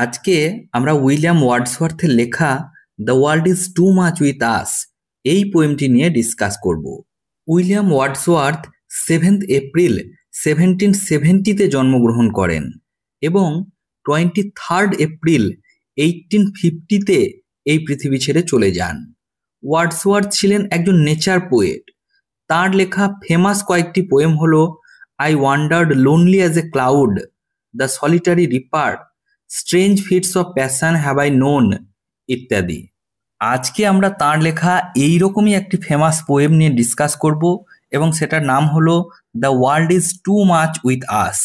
আজকে আমরা উইলিয়াম ওয়ার্ডসওয়ার্থের লেখা the world is too much with us এই পোয়েমটি নিয়ে ডিসকাস করব। উইলিয়াম ওয়ার্ডসওয়ার্থ 7 এপ্রিল 1770-তে জন্মগ্রহণ করেন এবং 23 এপ্রিল 1850-তে এই পৃথিবী ছেড়ে চলে যান। ওয়ার্ডসওয়ার্থ ছিলেন একজন নেচার পোয়েট। তার লেখা ফেমাস কয়েকটি পোয়েম হলো I wandered lonely as a cloud, the solitary reaper, strange fits of passion have I known ইত্যাদি। আজকে আমরা তার লেখা এইরকমই একটি ফেমাস পোয়েম নিয়ে ডিসকাস করব এবং সেটার নাম হলো the world is too much with us.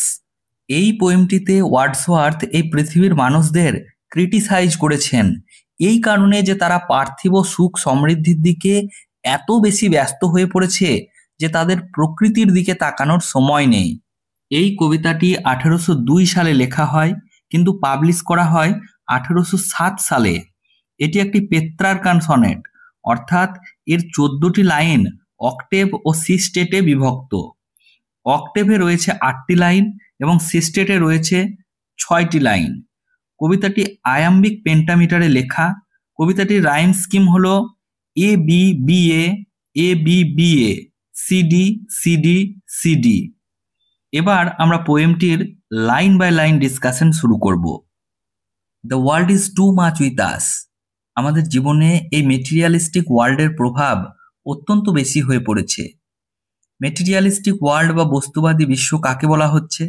এই পোয়েমটিতে ওয়ার্ডসওয়ার্থ এই পৃথিবীর মানুষদের ক্রিটিসাইজ করেছেন এই কারণে যে তারা পার্থিব সুখ সমৃদ্ধির দিকে এত বেশি ব্যস্ত হয়ে পড়েছে যে তাদের প্রকৃতির দিকে তাকানোর সময় নেই। এই কবিতাটি 1802 সালে লেখা হয় কিন্তু পাবলিশ করা হয় 1807 সালে। এটি একটি পেত্রার্কান সনেট, অর্থাৎ এর 14টি লাইন অক্টেভ ও সিস্টেটে বিভক্ত। অক্টেভে রয়েছে 8টি লাইন এবং সিস্টেটে রয়েছে 6টি লাইন। কবিতাটি আয়াম্বিক পেন্টামিটারে লেখা। কবিতাটির রাইম স্কিম হলো A B B A B B A CD CD CD. এবার আমরা পোয়েমটির লাইন বাই লাইন ডিসকাশন শুরু করব। The world is too much with us. আমাদের জীবনে এই মেটেরিয়ালিস্টিক ওয়ার্ল্ডের প্রভাব অত্যন্ত বেশি হয়ে পড়েছে। মেটেরিয়ালিস্টিক ওয়ার্ল্ড বা বস্তুবাদী বিশ্ব কাকে বলা হচ্ছে?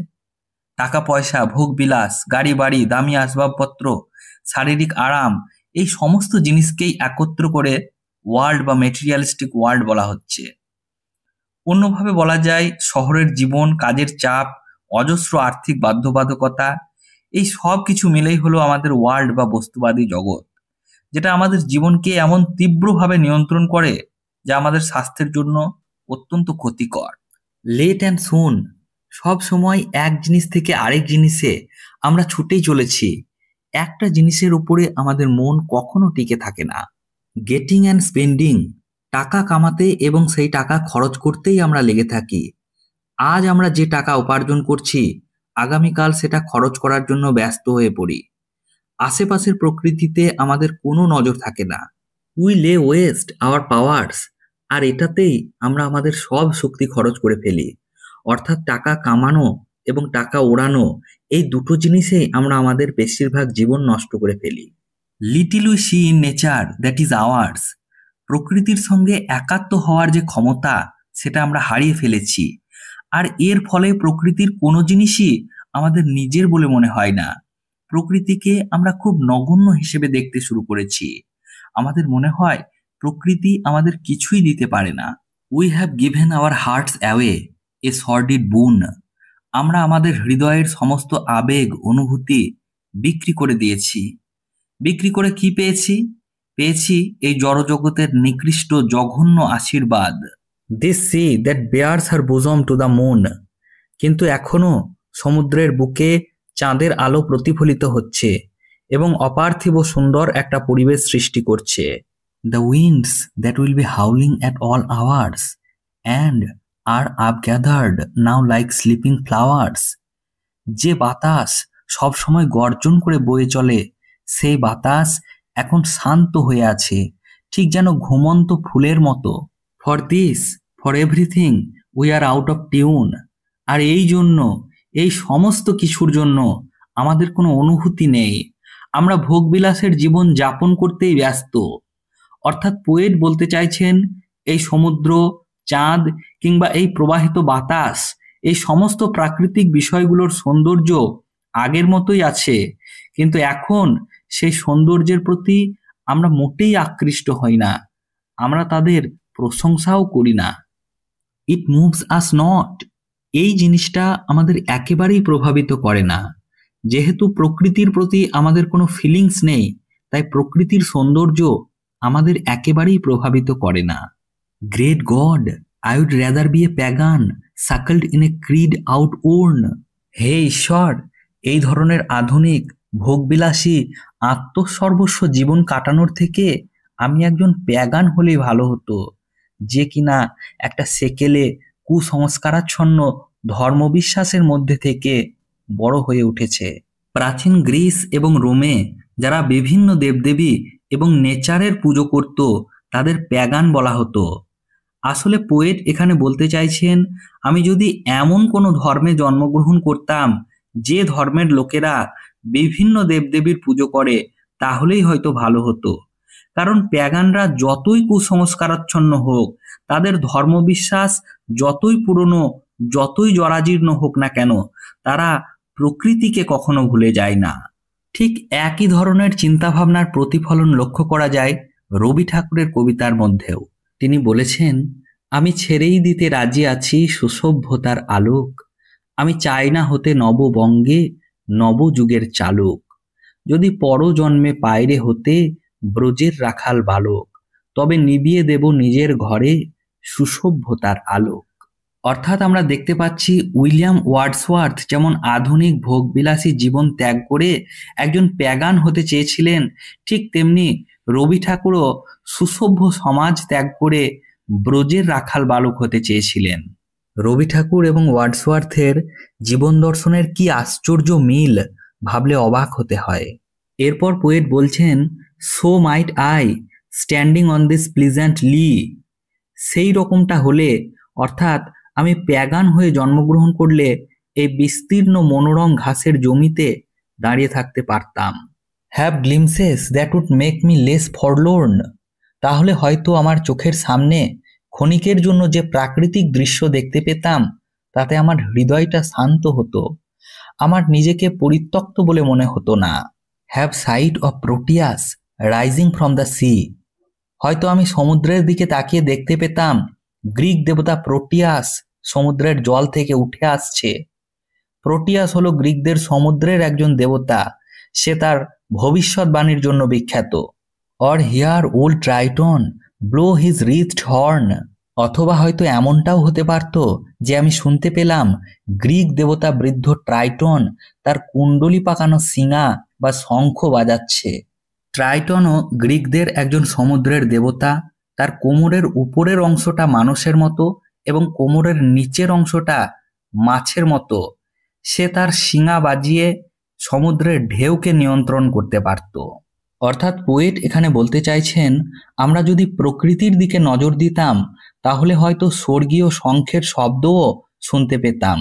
টাকা পয়সা, ভোগ বিলাস, গাড়ি বাড়ি, দামি আসবাবপত্র, শারীরিক আরাম, এই সমস্ত জিনিসকেই একত্র করে ওয়ার্ল্ড বা মেটেরিয়ালিস্টিক ওয়ার্ল্ড বলা হচ্ছে। অন্যভাবে বলা যায় শহরের জীবন, কাজের চাপ, অজস্র আর্থিক বাধ্যবাধকতা, এই সব কিছু মিলেই হলো আমাদের ওয়ার্ল্ড বা বস্তুবাদী জগৎ, যেটা আমাদের জীবনকে এমন তীব্রভাবে নিয়ন্ত্রণ করে যা আমাদের স্বাস্থ্যের জন্য অত্যন্ত ক্ষতিকর। লেট অ্যান্ড সুন, সব সময় এক জিনিস থেকে আরেক জিনিসে আমরা ছুটেই চলেছি। একটা জিনিসের উপরে আমাদের মন কখনো টিকে থাকে না। গেটিং অ্যান্ড স্পেন্ডিং, টাকা কামাতে এবং সেই টাকা খরচ করতেই আমরা লেগে থাকি। আজ আমরা যে টাকা উপার্জন করছি আগামীকাল সেটা খরচ করার জন্য ব্যস্ত হয়ে পড়ি। আশেপাশের প্রকৃতিতে আমাদের কোনো নজর থাকে না। উই লে ওয়েস্ট আওয়ার পাওয়ার্স, আর এটাতেই আমরা আমাদের সব শক্তি খরচ করে ফেলি। অর্থাৎ টাকা কামানো এবং টাকা ওড়ানো, এই দুটো জিনিসেই আমরা আমাদের বেশিরভাগ জীবন নষ্ট করে ফেলি। Little we see in nature that is ours, প্রকৃতির সঙ্গে একাত্ম হওয়ার যে ক্ষমতা সেটা আমরা হারিয়ে ফেলেছি। আর এর ফলে প্রকৃতির কোনো জিনিসই আমাদের নিজের বলে মনে হয় না। প্রকৃতিকে আমরা খুব নগণ্য হিসেবে দেখতে শুরু করেছি। আমাদের মনে হয় প্রকৃতি আমাদের কিছুই দিতে পারে না। We have given hour hertz away A sordid বুন, আমরা আমাদের হৃদয়ের সমস্ত আবেগ অনুভূতি বিক্রি করে দিয়েছি। বিক্রি করে কি পেয়েছি? পেয়েছি এই জড়জগতের নিকৃষ্ট জঘন্য আশীর্বাদ। This sea that bears her bosom to the moon, কিন্তু এখনো সমুদ্রের বুকে চাঁদের আলো প্রতিফলিত হচ্ছে এবং অপার্থিব সুন্দর একটা পরিবেশ সৃষ্টি করছে। The winds that will be howling at all hours and are up gathered now like sleeping flowers, যে বাতাস সব সময় গর্জন করে বয়ে চলে সেই বাতাস এখন শান্ত হয়ে আছে, ঠিক যেন ঘুমন্ত ফুলের মতো। For this, for everything we are out of tune, আর এই জন্য, এই সমস্ত কিছুর জন্য আমাদের কোনো অনুভূতি নেই। আমরা ভোগবিলাসের জীবন যাপন করতেই ব্যস্ত। অর্থাৎ পোয়েট বলতে চাইছেন এই সমুদ্র, চাঁদ কিংবা এই প্রবাহিত বাতাস, এই সমস্ত প্রাকৃতিক বিষয়গুলোর সৌন্দর্য আগের মতোই আছে, কিন্তু এখন সেই সৌন্দর্যের প্রতি আমরা মোটেই আকৃষ্ট হই না, আমরা তাদের প্রশংসাও করি না। ইট মুভস আস নট, এই জিনিসটা আমাদের একেবারেই প্রভাবিত করে না। যেহেতু প্রকৃতির প্রতি আমাদের কোনো ফিলিংস নেই, তাই প্রকৃতির সৌন্দর্য আমাদের একেবারেই প্রভাবিত করে না। Great God, I would rather be a pagan suckled in a creed outworn, হে ঈশ্বর, এই ধরনের আধুনিক ভোগবিলাসী আত্মসর্বস্ব জীবন কাটানোর থেকে আমি একজন প্যাগান হলেই ভালো হতো, যে কিনা একটা সেকেলে কুসংস্কারাচ্ছন্ন ধর্মবিশ্বাসের মধ্যে থেকে বড় হয়ে উঠেছে। প্রাচীন গ্রিস এবং রোমে যারা বিভিন্ন দেবদেবী এবং নেচারের পুজো করত তাদের প্যাগান বলা হতো। আসলে পোয়েট এখানে বলতে চাইছেন, আমি যদি এমন কোনো ধর্মে জন্মগ্রহণ করতাম যে ধর্মের লোকেরা বিভিন্ন দেবদেবীর পুজো করে, তাহলেই হয়তো ভালো হতো। কারণ প্যাগানরা যতই কুসংস্কারাচ্ছন্ন হোক, তাদের ধর্মবিশ্বাস যতই পুরনো, যতই জরাজীর্ণ হোক না কেন, তারা প্রকৃতিকে কখনো ভুলে যায় না। ঠিক একই ধরনের চিন্তাভাবনার প্রতিফলন লক্ষ্য করা যায় রবি ঠাকুরের কবিতার মধ্যেও। তিনি বলেছেন, আমি ছেড়েই দিতে রাজি আছি সুসভ্যতার আলোক, আমি চাই না হতে নববঙ্গে নবযুগের চালক, যদি পরজন্মে পায়রে হতে ব্রজের রাখাল বালক, তবে নিবিয়ে দেব নিজের ঘরে সুসভ্যতার আলোক। অর্থাৎ আমরা দেখতে পাচ্ছি উইলিয়াম ওয়ার্ডসওয়ার্থ যেমন আধুনিক ভোগবিলাসী জীবন ত্যাগ করে একজন প্যাগান হতে চেয়েছিলেন, ঠিক তেমনি রবি ঠাকুরও সুসভ্য সমাজ ত্যাগ করে ব্রজের রাখাল বালক হতে চেয়েছিলেন। রবি ঠাকুর এবং ওয়ার্ডসওয়ার্থের জীবন দর্শনের কি আশ্চর্য মিল, ভাবলে অবাক হতে হয়। এরপর পোয়েট বলছেন, so might I standing on this pleasant lea, সেই রকমটা হলে, অর্থাৎ আমি প্যাগান হয়ে জন্মগ্রহণ করলে এই বিস্তীর্ণ মনোরম ঘাসের জমিতে দাঁড়িয়ে থাকতে পারতাম। Have glimpses that would make me less forlorn, তাহলে হয়তো আমার চোখের সামনে ক্ষণিকের জন্য যে প্রাকৃতিক দৃশ্য দেখতে পেতাম, তাতে আমার হৃদয়টা শান্ত হতো, আমার নিজেকে পরিত্যক্ত বলে মনে হতো না। Have sight of Proteus rising from the sea, হয়তো আমি সমুদ্রের দিকে তাকিয়ে দেখতে পেতাম গ্রিক দেবতা প্রোটিয়াস সমুদ্রের জল থেকে উঠে আসছে। প্রোটিয়াস হলো গ্রিকদের সমুদ্রের একজন দেবতা, সে তার ভবিষ্যৎবাণীর জন্য বিখ্যাত। Or hear old Triton blow his wreathed horn, অথবা হয়তো এমনটাও হতে পারত যে আমি শুনতে পেলাম গ্রিক দেবতা বৃদ্ধ ট্রাইটন তার কুণ্ডলি পাকানো শিঙা বা শঙ্খ বাজাচ্ছে। ট্রাইটনও গ্রিকদের একজন সমুদ্রের দেবতা, তার কোমরের উপরের অংশটা মানুষের মতো এবং কোমরের নিচের অংশটা মাছের মতো। সে তার শিঙা বাজিয়ে সমুদ্রের ঢেউকে নিয়ন্ত্রণ করতে পারত। অর্থাৎ পোয়েট এখানে বলতে চাইছেন, আমরা যদি প্রকৃতির দিকে নজর দিতাম তাহলে হয়তো স্বর্গীয় শঙ্খের শব্দও শুনতে পেতাম,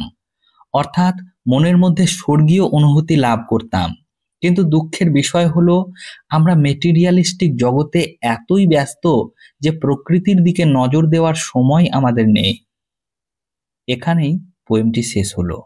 অর্থাৎ মনের মধ্যে স্বর্গীয় অনুভূতি লাভ করতাম। কিন্তু দুঃখের বিষয় হলো আমরা মেটেরিয়ালিস্টিক জগতে এতই ব্যস্ত যে প্রকৃতির দিকে নজর দেওয়ার সময় আমাদের নেই। এখানেই পোয়েমটি শেষ হলো।